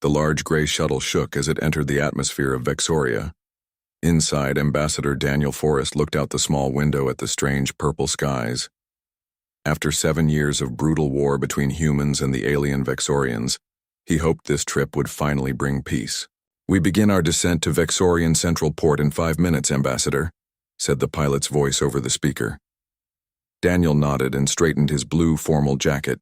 The large gray shuttle shook as it entered the atmosphere of Vexoria. Inside, Ambassador Daniel Forrest looked out the small window at the strange purple skies. After 7 years of brutal war between humans and the alien Vexorians, he hoped this trip would finally bring peace. "We begin our descent to Vexorian Central Port in 5 minutes, Ambassador," said the pilot's voice over the speaker. Daniel nodded and straightened his blue formal jacket.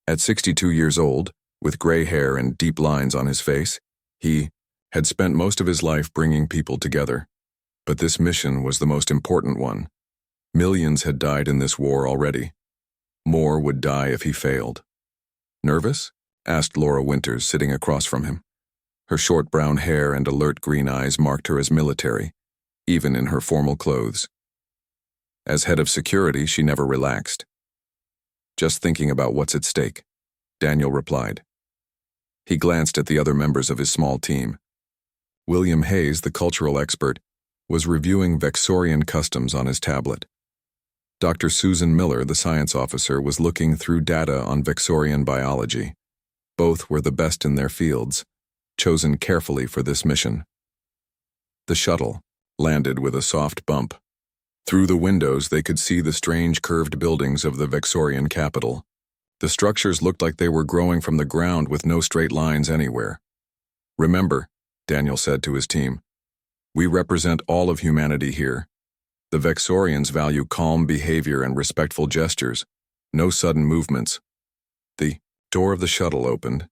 At 62 years old, with gray hair and deep lines on his face, he had spent most of his life bringing people together. But this mission was the most important one. Millions had died in this war already. More would die if he failed. "Nervous?" asked Laura Winters, sitting across from him. Her short brown hair and alert green eyes marked her as military, even in her formal clothes. As head of security, she never relaxed. "Just thinking about what's at stake," Daniel replied. He glanced at the other members of his small team. William Hayes, the cultural expert, was reviewing Vexorian customs on his tablet. Dr. Susan Miller, the science officer, was looking through data on Vexorian biology. Both were the best in their fields, chosen carefully for this mission. The shuttle landed with a soft bump. Through the windows, they could see the strange curved buildings of the Vexorian capital. The structures looked like they were growing from the ground with no straight lines anywhere. "Remember," Daniel said to his team, "we represent all of humanity here. The Vexorians value calm behavior and respectful gestures, no sudden movements." The door of the shuttle opened.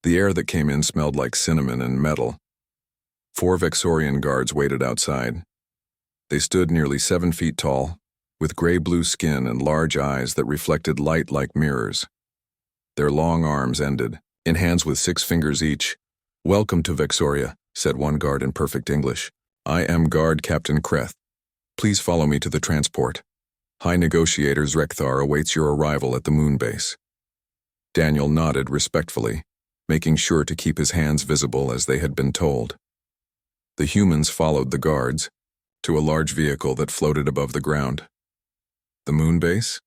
The air that came in smelled like cinnamon and metal. 4 Vexorian guards waited outside. They stood nearly 7 feet tall, with gray-blue skin and large eyes that reflected light like mirrors. Their long arms ended, in hands with 6 fingers each. "Welcome to Vexoria," said one guard in perfect English. "I am Guard Captain Kreth. Please follow me to the transport. High Negotiator Zrekthar awaits your arrival at the moon base." Daniel nodded respectfully, making sure to keep his hands visible as they had been told. The humans followed the guards to a large vehicle that floated above the ground. "The moon base?"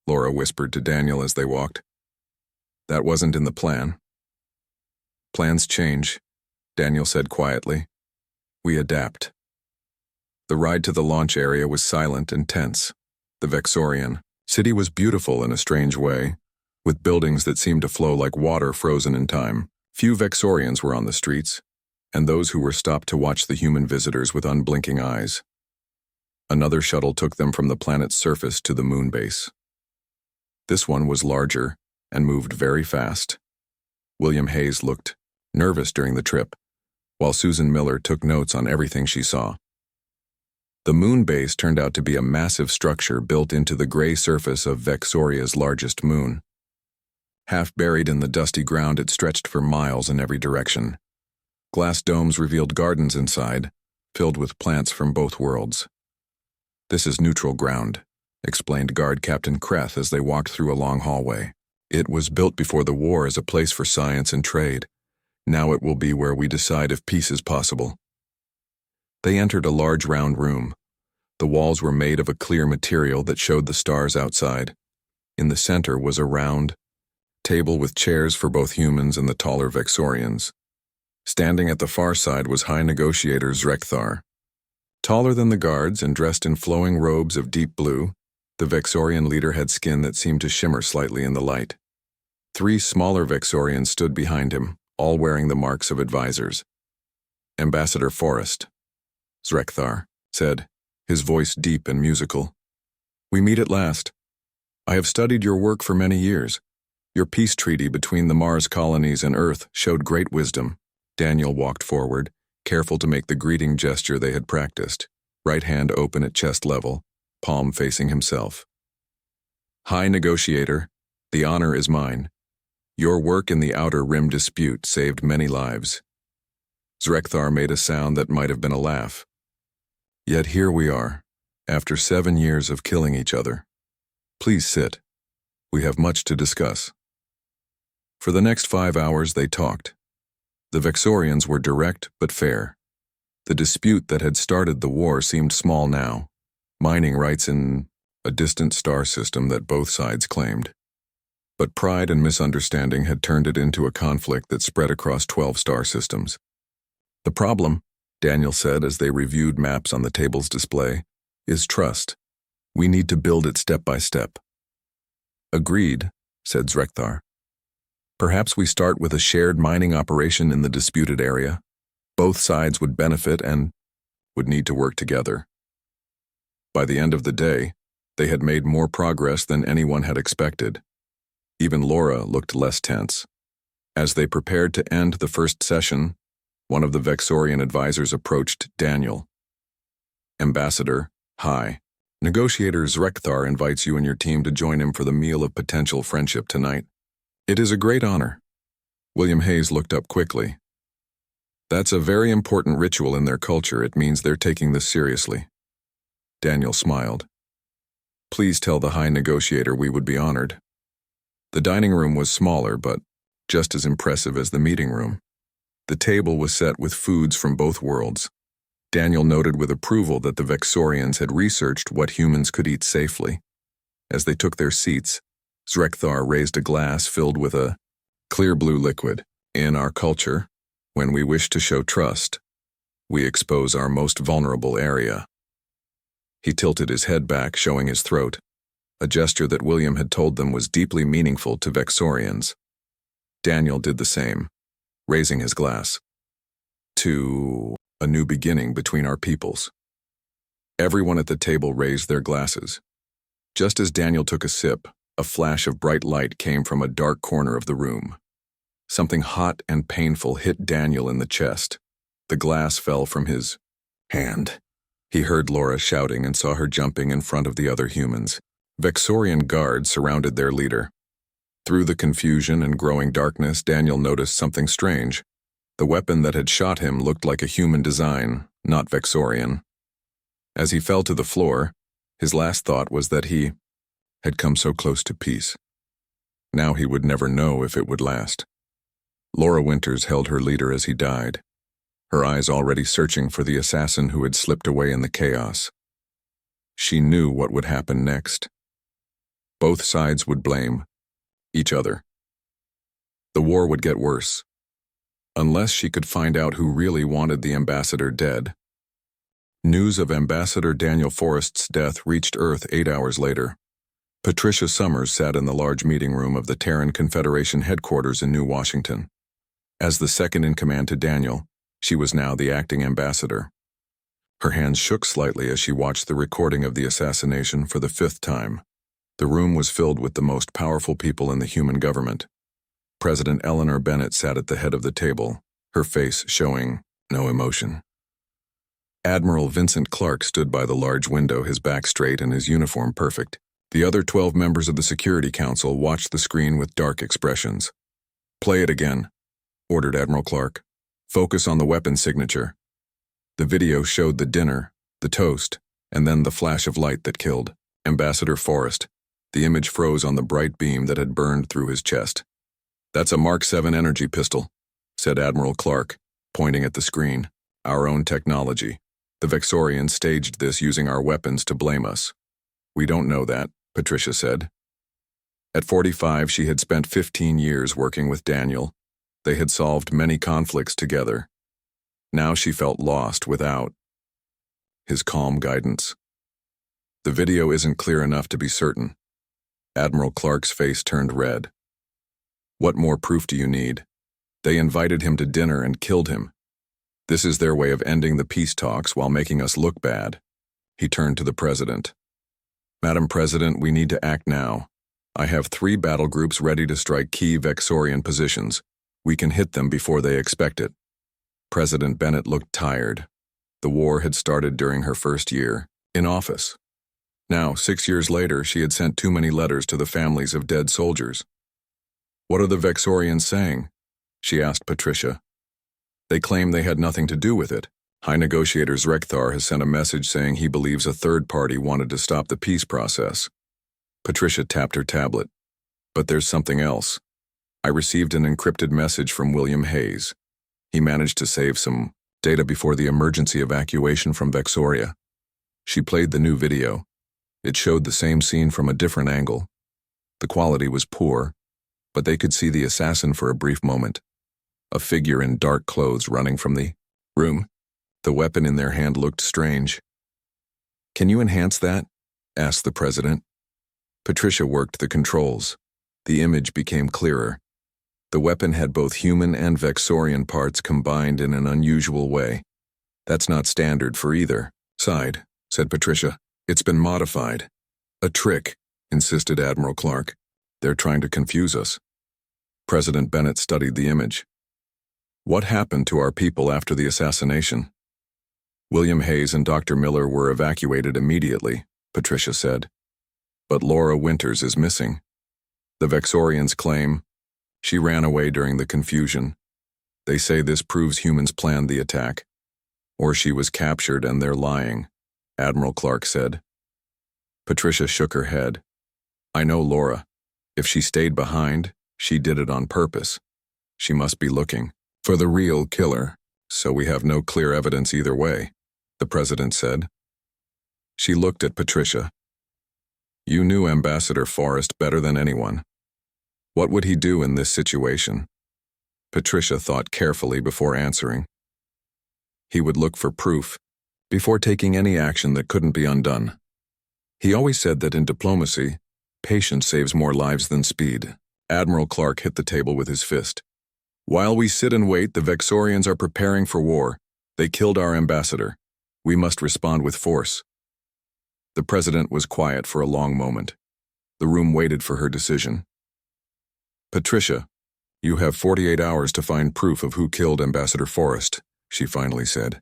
Laura whispered to Daniel as they walked. "That wasn't in the plan." "Plans change," Daniel said quietly. "We adapt." The ride to the launch area was silent and tense. The Vexorian city was beautiful in a strange way, with buildings that seemed to flow like water frozen in time. Few Vexorians were on the streets, and those who were stopped to watch the human visitors with unblinking eyes. Another shuttle took them from the planet's surface to the moon base. This one was larger and moved very fast. William Hayes looked nervous during the trip, while Susan Miller took notes on everything she saw. The moon base turned out to be a massive structure built into the gray surface of Vexoria's largest moon. Half buried in the dusty ground, it stretched for miles in every direction. Glass domes revealed gardens inside, filled with plants from both worlds. "This is neutral ground," explained Guard Captain Kreth as they walked through a long hallway. "It was built before the war as a place for science and trade. Now it will be where we decide if peace is possible." They entered a large round room. The walls were made of a clear material that showed the stars outside. In the center was a round table with chairs for both humans and the taller Vexorians. Standing at the far side was High Negotiator Zrekthar. Taller than the guards and dressed in flowing robes of deep blue, the Vexorian leader had skin that seemed to shimmer slightly in the light. 3 smaller Vexorians stood behind him, all wearing the marks of advisors. "Ambassador Forrest," Zrekthar said, his voice deep and musical. "We meet at last. I have studied your work for many years. Your peace treaty between the Mars colonies and Earth showed great wisdom." Daniel walked forward, careful to make the greeting gesture they had practiced, right hand open at chest level, palm facing himself. "High Negotiator, the honor is mine. Your work in the Outer Rim dispute saved many lives." Zrekthar made a sound that might have been a laugh. "Yet here we are, after 7 years of killing each other. Please sit. We have much to discuss." For the next 5 hours they talked. The Vexorians were direct but fair. The dispute that had started the war seemed small now, mining rights in a distant star system that both sides claimed. But pride and misunderstanding had turned it into a conflict that spread across 12 star systems. The problem, Daniel said as they reviewed maps on the table's display, is trust. We need to build it step by step. Agreed, said Zrekthar. Perhaps we start with a shared mining operation in the disputed area. Both sides would benefit and would need to work together. By the end of the day, they had made more progress than anyone had expected. Even Laura looked less tense. As they prepared to end the first session, one of the Vexorian advisors approached Daniel. Ambassador, hi. Negotiator Zrekthar invites you and your team to join him for the meal of potential friendship tonight. It is a great honor. William Hayes looked up quickly. That's a very important ritual in their culture. It means they're taking this seriously. Daniel smiled. Please tell the High Negotiator we would be honored. The dining room was smaller, but just as impressive as the meeting room. The table was set with foods from both worlds. Daniel noted with approval that the Vexorians had researched what humans could eat safely. As they took their seats, Zrekthar raised a glass filled with a clear blue liquid. In our culture, when we wish to show trust, we expose our most vulnerable area. He tilted his head back, showing his throat, a gesture that William had told them was deeply meaningful to Vexorians. Daniel did the same, raising his glass. To a new beginning between our peoples. Everyone at the table raised their glasses. Just as Daniel took a sip, a flash of bright light came from a dark corner of the room. Something hot and painful hit Daniel in the chest. The glass fell from his hand. He heard Laura shouting and saw her jumping in front of the other humans. Vexorian guards surrounded their leader. Through the confusion and growing darkness, Daniel noticed something strange. The weapon that had shot him looked like a human design, not Vexorian. As he fell to the floor, his last thought was that he had come so close to peace. Now he would never know if it would last. Laura Winters held her leader as he died, her eyes already searching for the assassin who had slipped away in the chaos. She knew what would happen next. Both sides would blame each other. The war would get worse, unless she could find out who really wanted the ambassador dead. News of Ambassador Daniel Forrest's death reached Earth 8 hours later. Patricia Summers sat in the large meeting room of the Terran Confederation headquarters in New Washington. As the second-in-command to Daniel, she was now the acting ambassador. Her hands shook slightly as she watched the recording of the assassination for the 5th time. The room was filled with the most powerful people in the human government. President Eleanor Bennett sat at the head of the table, her face showing no emotion. Admiral Vincent Clark stood by the large window, his back straight and his uniform perfect. The other 12 members of the Security Council watched the screen with dark expressions. "Play it again," ordered Admiral Clark. "Focus on the weapon signature." The video showed the dinner, the toast, and then the flash of light that killed Ambassador Forrest. The image froze on the bright beam that had burned through his chest. "That's a Mark 7 energy pistol," said Admiral Clark, pointing at the screen. "Our own technology. The Vexorians staged this using our weapons to blame us." "We don't know that," Patricia said. At 45, she had spent 15 years working with Daniel. They had solved many conflicts together. Now she felt lost without his calm guidance. "The video isn't clear enough to be certain." Admiral Clark's face turned red. "What more proof do you need? They invited him to dinner and killed him. This is their way of ending the peace talks while making us look bad." He turned to the president. "Madam President, we need to act now. I have 3 battle groups ready to strike key Vexorian positions. We can hit them before they expect it." President Bennett looked tired. The war had started during her first year in office. Now, 6 years later, she had sent too many letters to the families of dead soldiers. "What are the Vexorians saying?" she asked Patricia. "They claim they had nothing to do with it. High Negotiator Zrekthar has sent a message saying he believes a third party wanted to stop the peace process." Patricia tapped her tablet. "But there's something else. I received an encrypted message from William Hayes. He managed to save some data before the emergency evacuation from Vexoria." She played the new video. It showed the same scene from a different angle. The quality was poor, but they could see the assassin for a brief moment. A figure in dark clothes running from the room. The weapon in their hand looked strange. "Can you enhance that?" asked the president. Patricia worked the controls. The image became clearer. The weapon had both human and Vexorian parts combined in an unusual way. "That's not standard for either side," said Patricia. "It's been modified." "A trick," insisted Admiral Clark. "They're trying to confuse us." President Bennett studied the image. "What happened to our people after the assassination?" "William Hayes and Dr. Miller were evacuated immediately," Patricia said. "But Laura Winters is missing. The Vexorians claim she ran away during the confusion. They say this proves humans planned the attack. Or she was captured and they're lying," Admiral Clark said. Patricia shook her head. "I know Laura. If she stayed behind, she did it on purpose. She must be looking for the real killer, so we have no clear evidence either way," the president said. She looked at Patricia. "You knew Ambassador Forrest better than anyone. What would he do in this situation?" Patricia thought carefully before answering. "He would look for proof before taking any action that couldn't be undone. He always said that in diplomacy, patience saves more lives than speed." Admiral Clark hit the table with his fist. "While we sit and wait, the Vexorians are preparing for war. They killed our ambassador. We must respond with force." The president was quiet for a long moment. The room waited for her decision. "Patricia, you have 48 hours to find proof of who killed Ambassador Forrest," she finally said.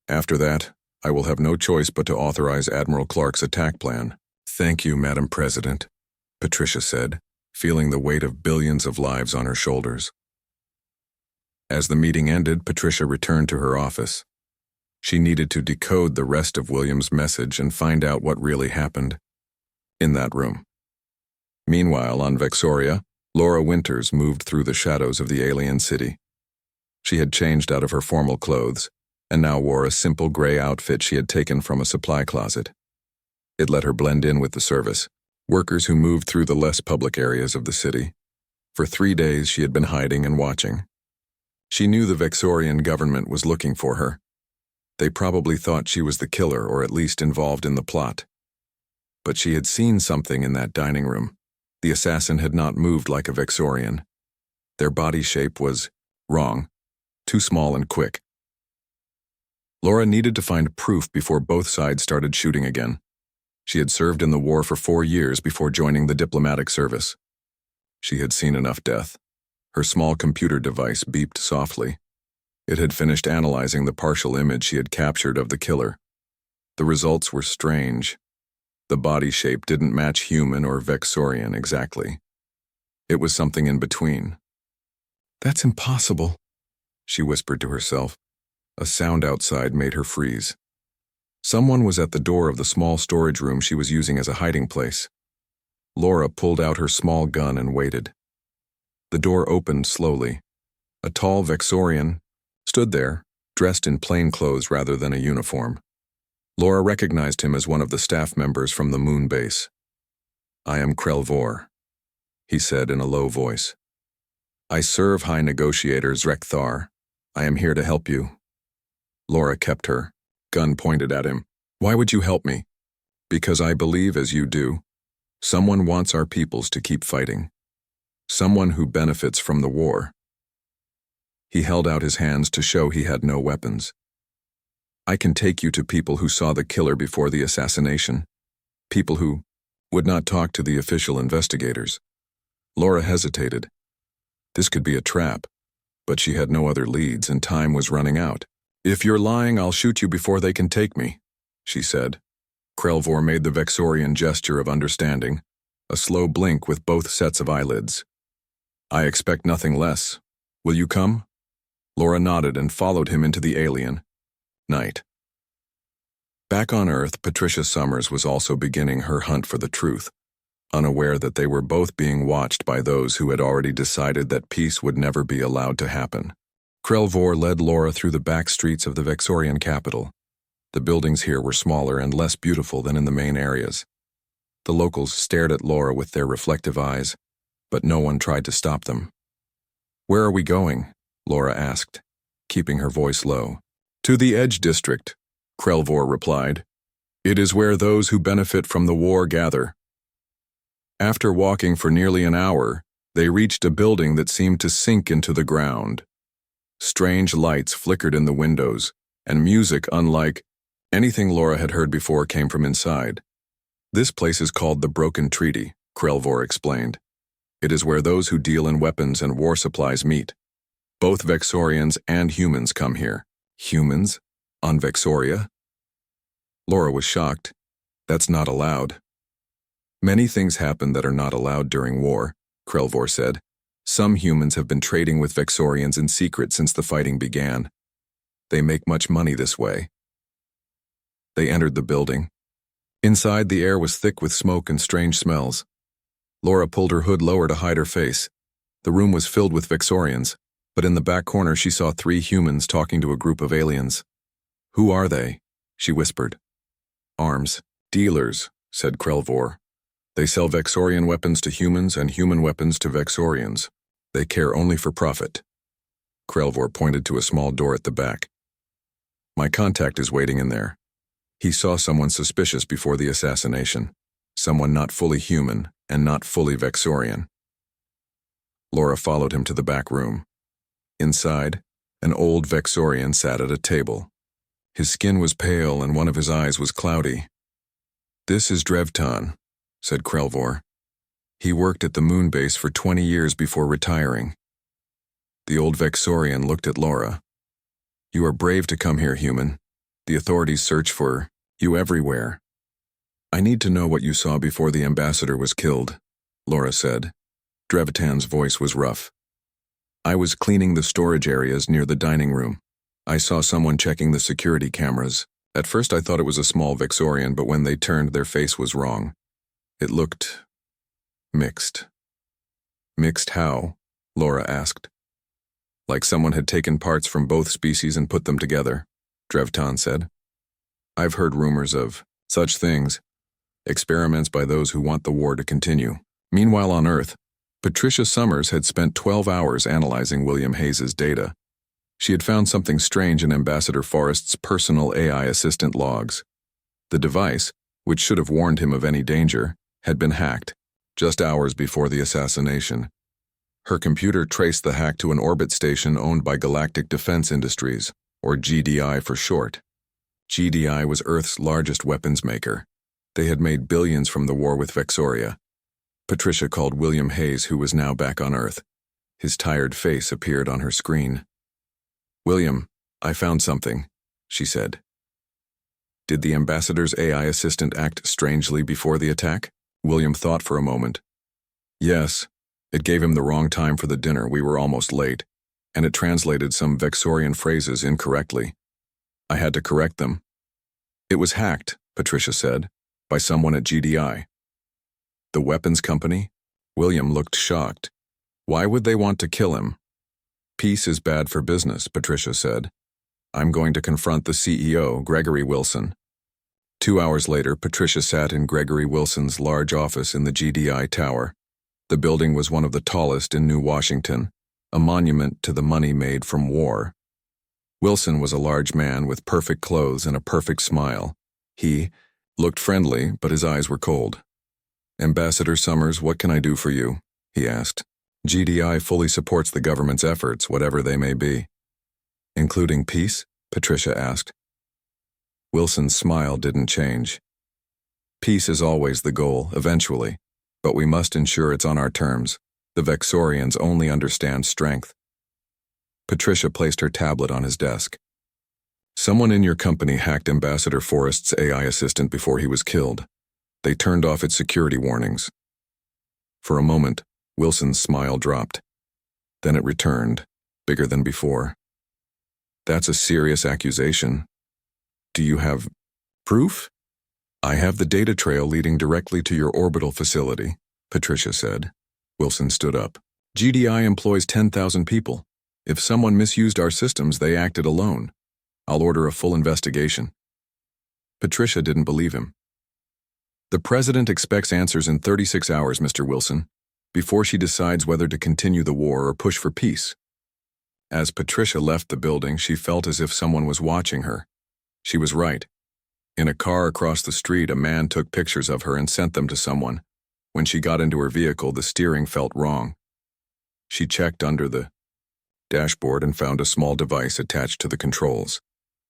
"After that, I will have no choice but to authorize Admiral Clark's attack plan." "Thank you, Madam President," Patricia said, feeling the weight of billions of lives on her shoulders. As the meeting ended, Patricia returned to her office. She needed to decode the rest of William's message and find out what really happened in that room. Meanwhile, on Vexoria, Laura Winters moved through the shadows of the alien city. She had changed out of her formal clothes and now wore a simple gray outfit she had taken from a supply closet. It let her blend in with the service, workers who moved through the less public areas of the city. For 3 days she had been hiding and watching. She knew the Vexorian government was looking for her. They probably thought she was the killer or at least involved in the plot. But she had seen something in that dining room. The assassin had not moved like a Vexorian. Their body shape was wrong, too small and quick. Laura needed to find proof before both sides started shooting again. She had served in the war for 4 years before joining the diplomatic service. She had seen enough death. Her small computer device beeped softly. It had finished analyzing the partial image she had captured of the killer. The results were strange. The body shape didn't match human or Vexorian exactly. It was something in between. "That's impossible," she whispered to herself. A sound outside made her freeze. Someone was at the door of the small storage room she was using as a hiding place. Laura pulled out her small gun and waited. The door opened slowly. A tall Vexorian stood there, dressed in plain clothes rather than a uniform. Laura recognized him as one of the staff members from the moon base. "I am Krelvor," he said in a low voice. "I serve High Negotiator Zrekthar. I am here to help you." Laura kept her gun pointed at him. "Why would you help me?" "Because I believe as you do. Someone wants our peoples to keep fighting. Someone who benefits from the war." He held out his hands to show he had no weapons. "I can take you to people who saw the killer before the assassination. People who would not talk to the official investigators." Laura hesitated. This could be a trap, but she had no other leads and time was running out. "If you're lying, I'll shoot you before they can take me," she said. Krelvor made the Vexorian gesture of understanding, a slow blink with both sets of eyelids. "I expect nothing less. Will you come?" Laura nodded and followed him into the alien. Night. Back on Earth, Patricia Summers was also beginning her hunt for the truth, unaware that they were both being watched by those who had already decided that peace would never be allowed to happen. Krelvor led Laura through the back streets of the Vexorian capital. The buildings here were smaller and less beautiful than in the main areas. The locals stared at Laura with their reflective eyes. but no one tried to stop them. "Where are we going?" Laura asked, keeping her voice low. "To the Edge District," Krelvor replied. "It is where those who benefit from the war gather." After walking for nearly an hour, they reached a building that seemed to sink into the ground. Strange lights flickered in the windows, and music unlike anything Laura had heard before came from inside. "This place is called the Broken Treaty," Krelvor explained. "It is where those who deal in weapons and war supplies meet. Both Vexorians and humans come here." "Humans? On Vexoria?" Laura was shocked. "That's not allowed." "Many things happen that are not allowed during war," Krelvor said. "Some humans have been trading with Vexorians in secret since the fighting began. They make much money this way." They entered the building. Inside, the air was thick with smoke and strange smells. Laura pulled her hood lower to hide her face. The room was filled with Vexorians, but in the back corner she saw 3 humans talking to a group of aliens. "Who are they?" she whispered. "Arms dealers," said Krelvor. "They sell Vexorian weapons to humans and human weapons to Vexorians. They care only for profit." Krelvor pointed to a small door at the back. "My contact is waiting in there. He saw someone suspicious before the assassination. Someone not fully human and not fully Vexorian." Laura followed him to the back room. Inside, an old Vexorian sat at a table. His skin was pale and one of his eyes was cloudy. "This is Drevtan," said Krelvor. "He worked at the moon base for 20 years before retiring." The old Vexorian looked at Laura. "You are brave to come here, human. The authorities search for you everywhere." "I need to know what you saw before the ambassador was killed," Laura said. Drevtan's voice was rough. "I was cleaning the storage areas near the dining room. I saw someone checking the security cameras. At first I thought it was a small Vexorian, but when they turned, their face was wrong. It looked mixed." "Mixed how?" Laura asked. "Like someone had taken parts from both species and put them together," Drevtan said. "I've heard rumors of such things, experiments by those who want the war to continue." Meanwhile on Earth, Patricia Summers had spent 12 hours analyzing William Hayes's data. She had found something strange in Ambassador Forrest's personal AI assistant logs. The device, which should have warned him of any danger, had been hacked, just hours before the assassination. Her computer traced the hack to an orbit station owned by Galactic Defense Industries, or GDI for short. GDI was Earth's largest weapons maker. They had made billions from the war with Vexoria. Patricia called William Hayes, who was now back on Earth. His tired face appeared on her screen. "William, I found something," she said. "Did the ambassador's AI assistant act strangely before the attack?" William thought for a moment. "Yes. It gave him the wrong time for the dinner. We were almost late, and it translated some Vexorian phrases incorrectly. I had to correct them." "It was hacked," Patricia said, "by someone at GDI." "The weapons company?" William looked shocked. "Why would they want to kill him?" "Peace is bad for business," Patricia said. "I'm going to confront the CEO, Gregory Wilson." 2 hours later, Patricia sat in Gregory Wilson's large office in the GDI tower. The building was one of the tallest in New Washington, a monument to the money made from war. Wilson was a large man with perfect clothes and a perfect smile. He looked friendly, but his eyes were cold. "Ambassador Summers, what can I do for you?" he asked. "GDI fully supports the government's efforts, whatever they may be." "Including peace?" Patricia asked. Wilson's smile didn't change. "Peace is always the goal, eventually, but we must ensure it's on our terms. The Vexorians only understand strength." Patricia placed her tablet on his desk. "Someone in your company hacked Ambassador Forrest's AI assistant before he was killed. They turned off its security warnings." For a moment, Wilson's smile dropped. Then it returned, bigger than before. "That's a serious accusation. Do you have proof?" "I have the data trail leading directly to your orbital facility," Patricia said. Wilson stood up. "GDI employs 10,000 people. If someone misused our systems, they acted alone. I'll order a full investigation." Patricia didn't believe him. "The president expects answers in 36 hours, Mr. Wilson. before she decides whether to continue the war or push for peace. As Patricia left the building, she felt as if someone was watching her. She was right. In a car across the street, a man took pictures of her and sent them to someone. When she got into her vehicle, the steering felt wrong. She checked under the dashboard and found a small device attached to the controls.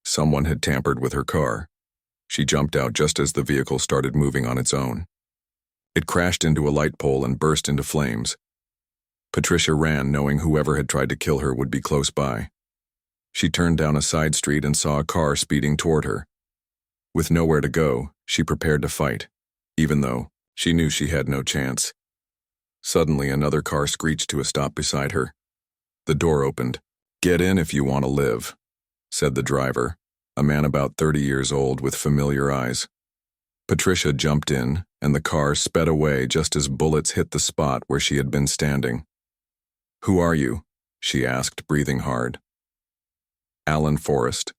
Someone had tampered with her car. She jumped out just as the vehicle started moving on its own. It crashed into a light pole and burst into flames. Patricia ran, knowing whoever had tried to kill her would be close by. She turned down a side street and saw a car speeding toward her. With nowhere to go, she prepared to fight, even though she knew she had no chance. Suddenly, another car screeched to a stop beside her. The door opened. "Get in if you want to live," said the driver, a man about 30 years old with familiar eyes. Patricia jumped in, and the car sped away just as bullets hit the spot where she had been standing. "Who are you?" she asked, breathing hard. "Alan Forrest,"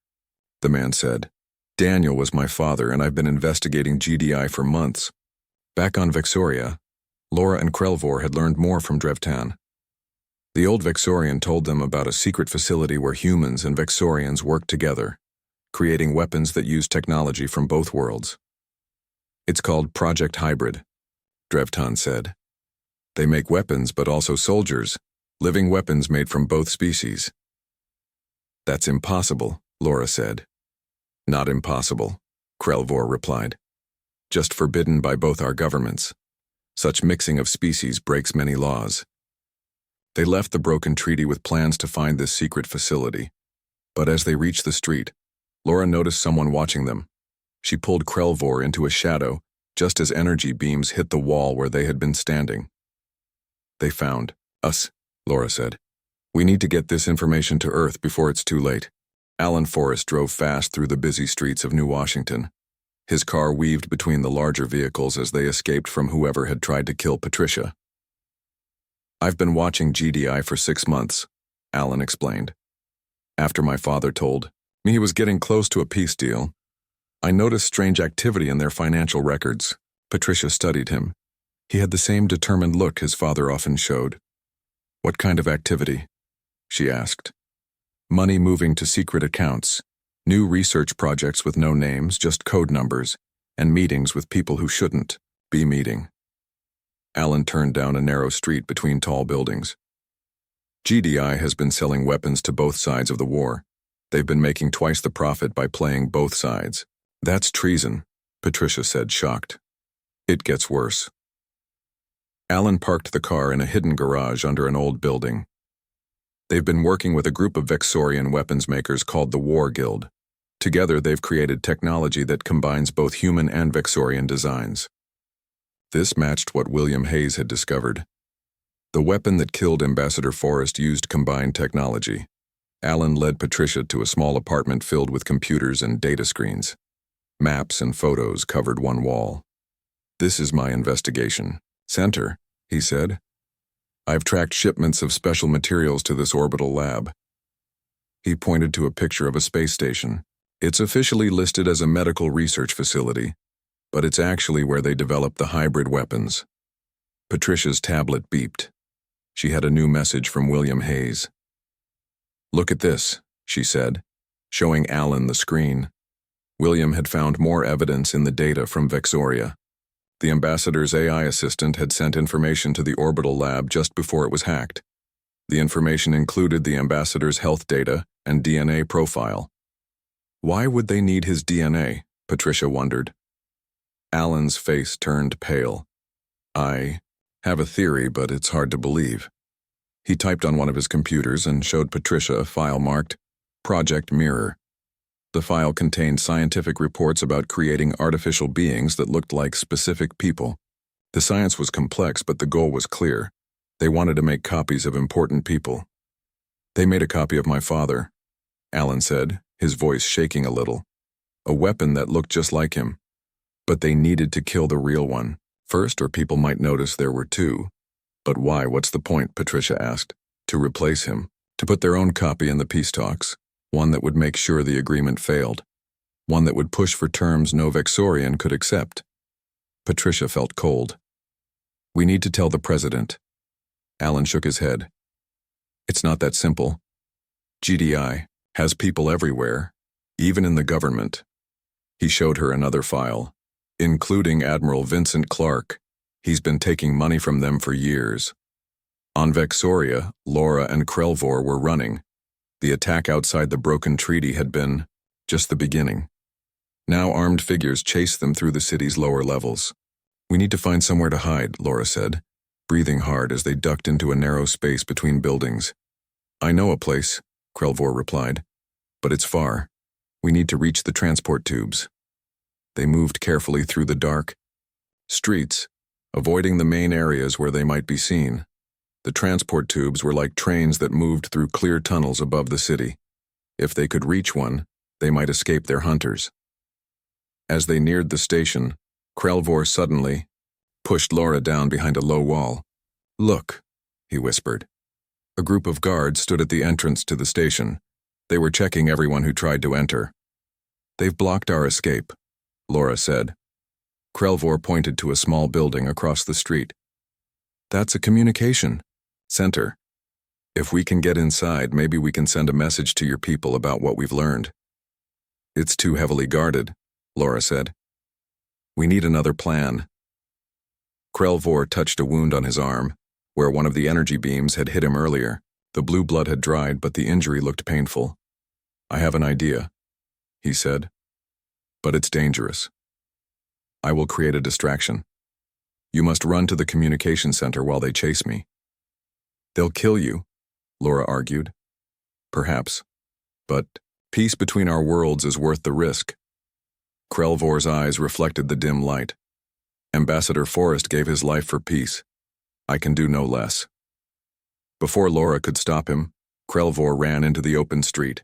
the man said. "Daniel was my father, and I've been investigating GDI for months." Back on Vexoria, Laura and Krelvor had learned more from Drevtan. The old Vexorian told them about a secret facility where humans and Vexorians worked together, creating weapons that use technology from both worlds. "It's called Project Hybrid," Drevtan said. "They make weapons, but also soldiers, living weapons made from both species." "That's impossible," Laura said. "Not impossible," Krelvor replied. "Just forbidden by both our governments. Such mixing of species breaks many laws." They left the broken treaty with plans to find this secret facility. But as they reached the street, Laura noticed someone watching them. She pulled Krelvor into a shadow just as energy beams hit the wall where they had been standing. "They found us," Laura said. "We need to get this information to Earth before it's too late." Alan Forrest drove fast through the busy streets of New Washington. His car weaved between the larger vehicles as they escaped from whoever had tried to kill Patricia. "I've been watching GDI for 6 months," Alan explained. "After my father told me he was getting close to a peace deal, I noticed strange activity in their financial records." Patricia studied him. He had the same determined look his father often showed. "What kind of activity?" she asked. "Money moving to secret accounts, new research projects with no names, just code numbers, and meetings with people who shouldn't be meeting." Alan turned down a narrow street between tall buildings. "GDI has been selling weapons to both sides of the war. They've been making twice the profit by playing both sides." "That's treason," Patricia said, shocked. "It gets worse." Alan parked the car in a hidden garage under an old building. They've been working with a group of Vexorian weapons makers called the War Guild. Together, they've created technology that combines both human and Vexorian designs. This matched what William Hayes had discovered. The weapon that killed Ambassador Forrest used combined technology. Alan led Patricia to a small apartment filled with computers and data screens. Maps and photos covered one wall. "This is my investigation center," he said. "I've tracked shipments of special materials to this orbital lab." He pointed to a picture of a space station. "It's officially listed as a medical research facility, but it's actually where they develop the hybrid weapons." Patricia's tablet beeped. She had a new message from William Hayes. "Look at this," she said, showing Alan the screen. William had found more evidence in the data from Vexoria. The ambassador's AI assistant had sent information to the orbital lab just before it was hacked. The information included the ambassador's health data and DNA profile. Why would they need his DNA? Patricia wondered. Alan's face turned pale. "I have a theory, but it's hard to believe." He typed on one of his computers and showed Patricia a file marked Project Mirror. The file contained scientific reports about creating artificial beings that looked like specific people. The science was complex, but the goal was clear. They wanted to make copies of important people. "They made a copy of my father," Alan said, his voice shaking a little. "A weapon that looked just like him. But they needed to kill the real one first, or people might notice there were two." "But why? What's the point?" Patricia asked. "To replace him. To put their own copy in the peace talks. One that would make sure the agreement failed. One that would push for terms no Vexorian could accept." Patricia felt cold. "We need to tell the president," Alan shook his head. It's not that simple. GDI has people everywhere, even in the government. He showed her another file, including Admiral Vincent Clark. He's been taking money from them for years. On Vexoria, Laura and Krelvor were running. The attack outside the broken treaty had been just the beginning. Now armed figures chased them through the city's lower levels. We need to find somewhere to hide, Laura said, breathing hard as they ducked into a narrow space between buildings. I know a place, Krelvor replied, but it's far. We need to reach the transport tubes. They moved carefully through the dark streets, avoiding the main areas where they might be seen. The transport tubes were like trains that moved through clear tunnels above the city. If they could reach one, they might escape their hunters. As they neared the station, Krelvor suddenly pushed Laura down behind a low wall. Look, he whispered. A group of guards stood at the entrance to the station. They were checking everyone who tried to enter. They've blocked our escape, Laura said. Krelvor pointed to a small building across the street. That's a communication center. If we can get inside, maybe we can send a message to your people about what we've learned. It's too heavily guarded, Laura said. We need another plan. Krelvor touched a wound on his arm, where one of the energy beams had hit him earlier. The blue blood had dried, but the injury looked painful. I have an idea, he said, but it's dangerous. I will create a distraction. You must run to the communication center while they chase me. They'll kill you, Laura argued. Perhaps, but peace between our worlds is worth the risk. Krelvor's eyes reflected the dim light. Ambassador Forrest gave his life for peace. I can do no less. Before Laura could stop him, Krelvor ran into the open street.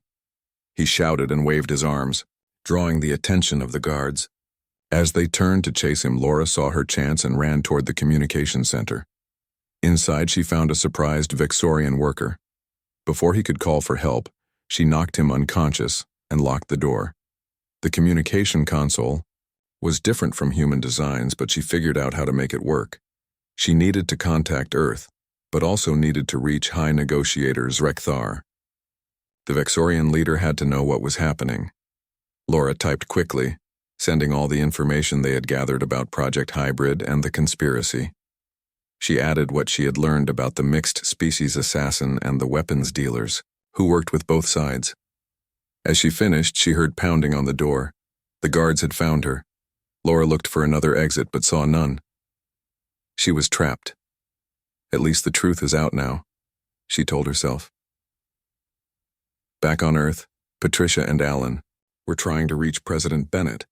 He shouted and waved his arms, drawing the attention of the guards. As they turned to chase him, Laura saw her chance and ran toward the communication center. Inside, she found a surprised Vexorian worker. Before he could call for help, she knocked him unconscious and locked the door. The communication console was different from human designs, but she figured out how to make it work. She needed to contact Earth, but also needed to reach High Negotiators Rekthar. The Vexorian leader had to know what was happening. Laura typed quickly, sending all the information they had gathered about Project Hybrid and the conspiracy. She added what she had learned about the mixed species assassin and the weapons dealers, who worked with both sides. As she finished, she heard pounding on the door. The guards had found her. Laura looked for another exit but saw none. She was trapped. At least the truth is out now, she told herself. Back on Earth, Patricia and Alan were trying to reach President Bennett,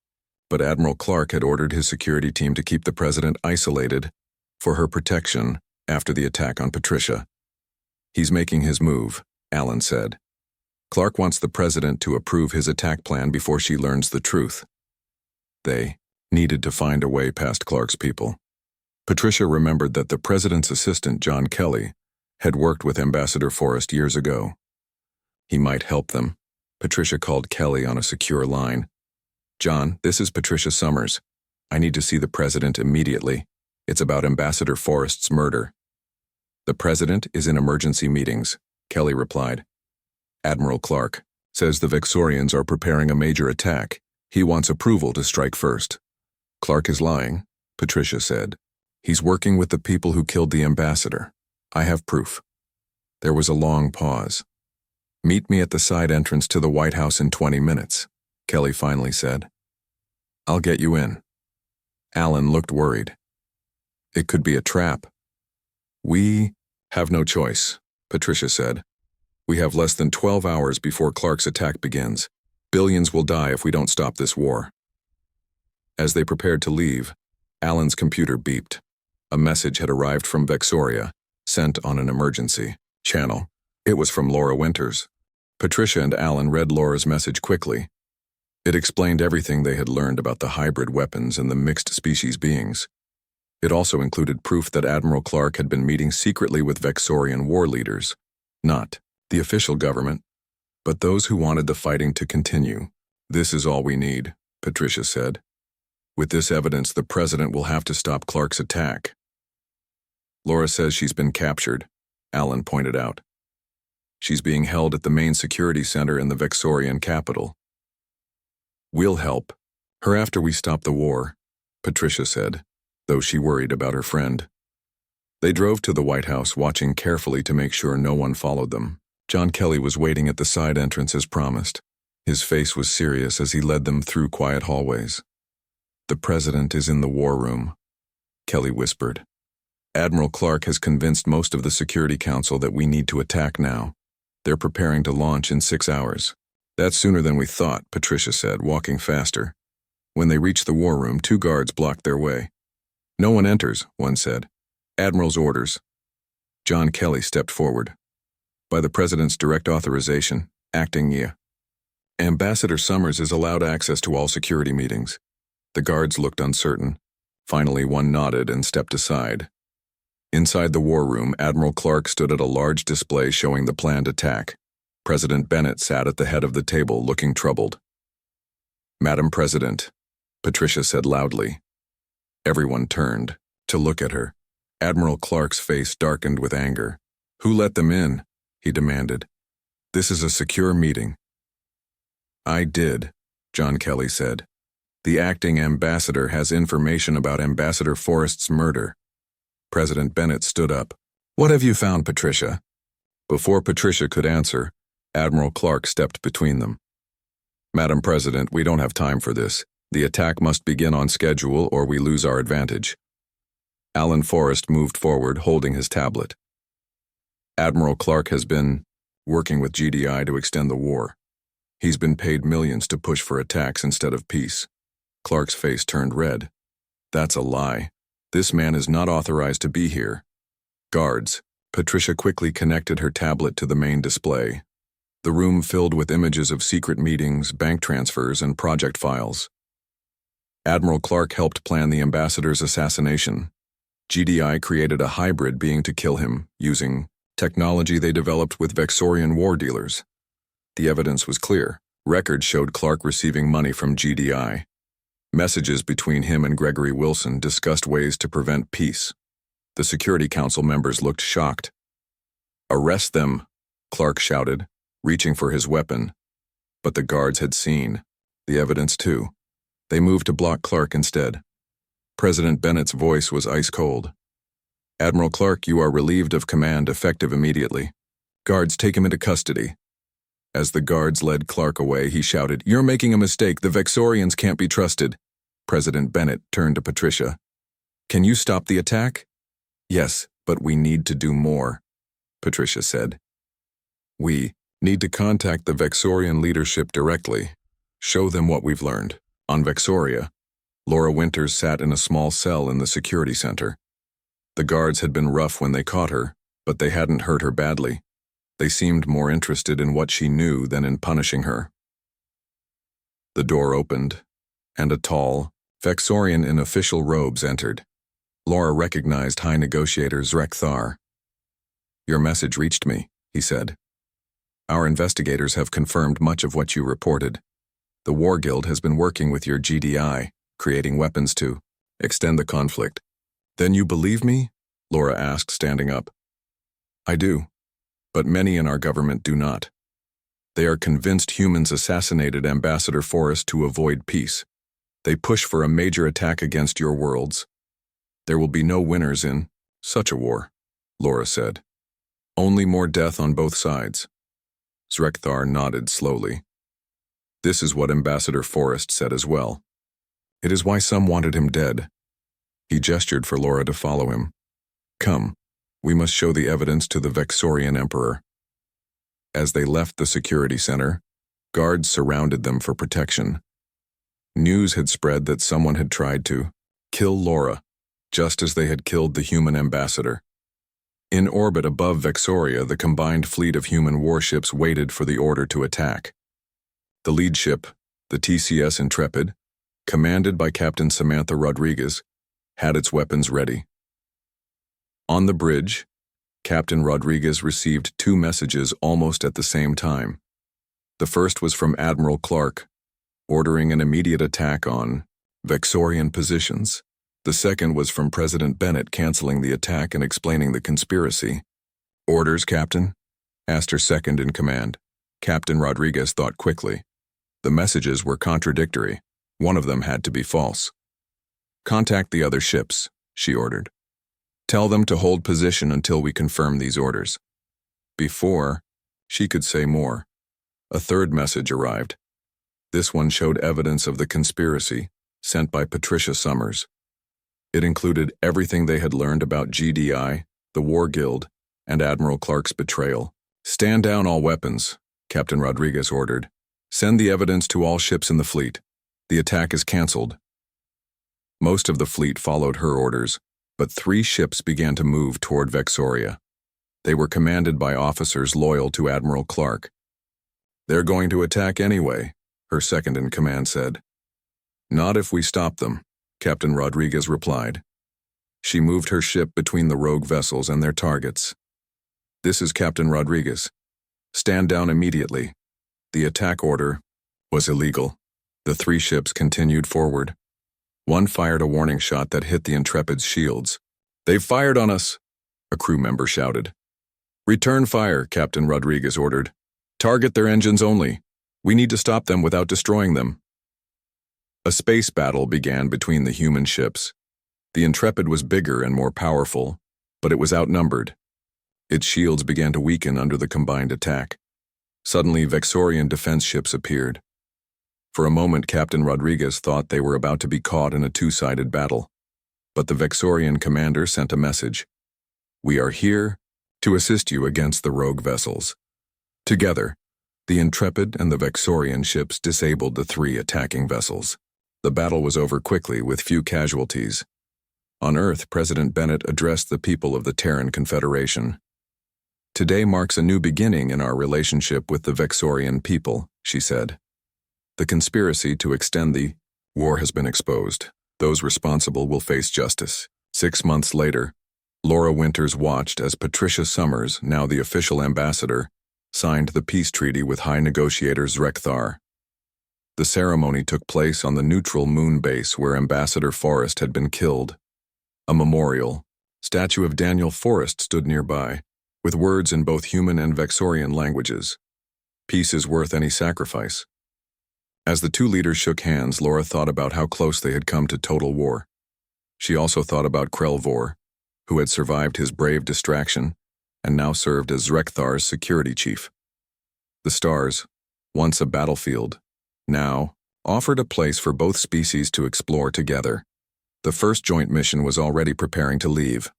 but Admiral Clark had ordered his security team to keep the president isolated for her protection after the attack on Patricia. He's making his move, Alan said. Clark wants the president to approve his attack plan before she learns the truth. They needed to find a way past Clark's people. Patricia remembered that the president's assistant, John Kelly, had worked with Ambassador Forrest years ago. He might help them. Patricia called Kelly on a secure line. John, this is Patricia Summers. I need to see the president immediately. It's about Ambassador Forrest's murder. The president is in emergency meetings, Kelly replied. Admiral Clark says the Vexorians are preparing a major attack. He wants approval to strike first. Clark is lying, Patricia said. He's working with the people who killed the ambassador. I have proof. There was a long pause. Meet me at the side entrance to the White House in 20 minutes, Kelly finally said. I'll get you in. Alan looked worried. It could be a trap. We have no choice, Patricia said. We have less than 12 hours before Clark's attack begins. Billions will die if we don't stop this war. As they prepared to leave, Alan's computer beeped. A message had arrived from Vexoria, sent on an emergency channel. It was from Laura Winters. Patricia and Alan read Laura's message quickly. It explained everything they had learned about the hybrid weapons and the mixed species beings. It also included proof that Admiral Clark had been meeting secretly with Vexorian war leaders, not the official government, but those who wanted the fighting to continue. This is all we need, Patricia said. With this evidence, the president will have to stop Clark's attack. Laura says she's been captured, Alan pointed out. She's being held at the main security center in the Vexorian capital. We'll help her after we stop the war, Patricia said, though she worried about her friend. They drove to the White House, watching carefully to make sure no one followed them. John Kelly was waiting at the side entrance as promised. His face was serious as he led them through quiet hallways. The president is in the war room, Kelly whispered. Admiral Clark has convinced most of the Security Council that we need to attack now. They're preparing to launch in 6 hours. That's sooner than we thought, Patricia said, walking faster. When they reached the war room, 2 guards blocked their way. No one enters, one said. Admiral's orders. John Kelly stepped forward. By the president's direct authorization, acting IA. Ambassador Summers is allowed access to all security meetings. The guards looked uncertain. Finally, one nodded and stepped aside. Inside the war room, Admiral Clark stood at a large display showing the planned attack. President Bennett sat at the head of the table, looking troubled. Madam President, Patricia said loudly. Everyone turned to look at her. Admiral Clark's face darkened with anger. Who let them in? He demanded. This is a secure meeting. I did, John Kelly said. The acting ambassador has information about Ambassador Forrest's murder. President Bennett stood up. What have you found, Patricia? Before Patricia could answer, Admiral Clark stepped between them. Madam President, we don't have time for this. The attack must begin on schedule or we lose our advantage. Alan Forrest moved forward, holding his tablet. Admiral Clark has been working with GDI to extend the war. He's been paid millions to push for attacks instead of peace. Clark's face turned red. That's a lie. This man is not authorized to be here. Guards. Patricia quickly connected her tablet to the main display. The room filled with images of secret meetings, bank transfers, and project files. Admiral Clark helped plan the ambassador's assassination. GDI created a hybrid being to kill him, using technology they developed with Vexorian war dealers. The evidence was clear. Records showed Clark receiving money from GDI. Messages between him and Gregory Wilson discussed ways to prevent peace. The Security Council members looked shocked. Arrest them, Clark shouted, reaching for his weapon. But the guards had seen the evidence too. They moved to block Clark instead. President Bennett's voice was ice cold. Admiral Clark, you are relieved of command, effective immediately. Guards, take him into custody. As the guards led Clark away, he shouted, You're making a mistake. The Vexorians can't be trusted. President Bennett turned to Patricia. Can you stop the attack? Yes, but we need to do more, Patricia said. We need to contact the Vexorian leadership directly. Show them what we've learned. On Vexoria, Laura Winters sat in a small cell in the security center. The guards had been rough when they caught her, but they hadn't hurt her badly. They seemed more interested in what she knew than in punishing her. The door opened, and a tall Vexorian in official robes entered. Laura recognized High Negotiator Zrekthar. Your message reached me, he said. Our investigators have confirmed much of what you reported. The War Guild has been working with your GDI, creating weapons to extend the conflict. Then you believe me? Laura asked, standing up. I do, but many in our government do not. They are convinced humans assassinated Ambassador Forrest to avoid peace. They push for a major attack against your worlds. There will be no winners in such a war, Laura said. Only more death on both sides. Zrekthar nodded slowly. This is what Ambassador Forrest said as well. It is why some wanted him dead. He gestured for Laura to follow him. Come, we must show the evidence to the Vexorian Emperor. As they left the security center, guards surrounded them for protection. News had spread that someone had tried to kill Laura, just as they had killed the human ambassador. In orbit above Vexoria, the combined fleet of human warships waited for the order to attack. The lead ship, the TCS Intrepid, commanded by Captain Samantha Rodriguez, had its weapons ready. On the bridge, Captain Rodriguez received 2 messages almost at the same time. The first was from Admiral Clark, ordering an immediate attack on Vexorian positions. The second was from President Bennett canceling the attack and explaining the conspiracy. "Orders, Captain?" asked her second-in-command. Captain Rodriguez thought quickly. The messages were contradictory. One of them had to be false. "Contact the other ships," she ordered. "Tell them to hold position until we confirm these orders." Before she could say more, a third message arrived. This one showed evidence of the conspiracy, sent by Patricia Summers. It included everything they had learned about GDI, the War Guild, and Admiral Clark's betrayal. "Stand down all weapons," Captain Rodriguez ordered. "Send the evidence to all ships in the fleet. The attack is canceled." Most of the fleet followed her orders, but 3 ships began to move toward Vexoria. They were commanded by officers loyal to Admiral Clark. "They're going to attack anyway," her second-in-command said. "Not if we stop them," Captain Rodriguez replied. She moved her ship between the rogue vessels and their targets. "This is Captain Rodriguez. Stand down immediately." The attack order was illegal. The 3 ships continued forward. One fired a warning shot that hit the Intrepid's shields. "They've fired on us," a crew member shouted. "Return fire," Captain Rodriguez ordered. "Target their engines only. We need to stop them without destroying them." A space battle began between the human ships. The Intrepid was bigger and more powerful, but it was outnumbered. Its shields began to weaken under the combined attack. Suddenly, Vexorian defense ships appeared. For a moment, Captain Rodriguez thought they were about to be caught in a 2-sided battle. But the Vexorian commander sent a message. "We are here to assist you against the rogue vessels." Together, the Intrepid and the Vexorian ships disabled the 3 attacking vessels. The battle was over quickly with few casualties. On Earth, President Bennett addressed the people of the Terran Confederation. "Today marks a new beginning in our relationship with the Vexorian people," she said. "The conspiracy to extend the war has been exposed. Those responsible will face justice." 6 months later, Laura Winters watched as Patricia Summers, now the official ambassador, signed the peace treaty with High Negotiator Zrekthar. The ceremony took place on the neutral moon base where Ambassador Forrest had been killed. A memorial statue of Daniel Forrest stood nearby, with words in both human and Vexorian languages. "Peace is worth any sacrifice." As the 2 leaders shook hands, Laura thought about how close they had come to total war. She also thought about Krelvor, who had survived his brave distraction and now served as Zrekthar's security chief. The stars, once a battlefield, now offered a place for both species to explore together. The first joint mission was already preparing to leave.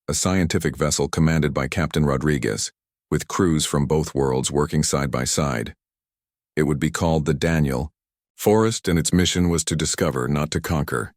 A scientific vessel commanded by Captain Rodriguez, with crews from both worlds working side by side. It would be called the Daniel. Forrest and its mission was to discover, not to conquer.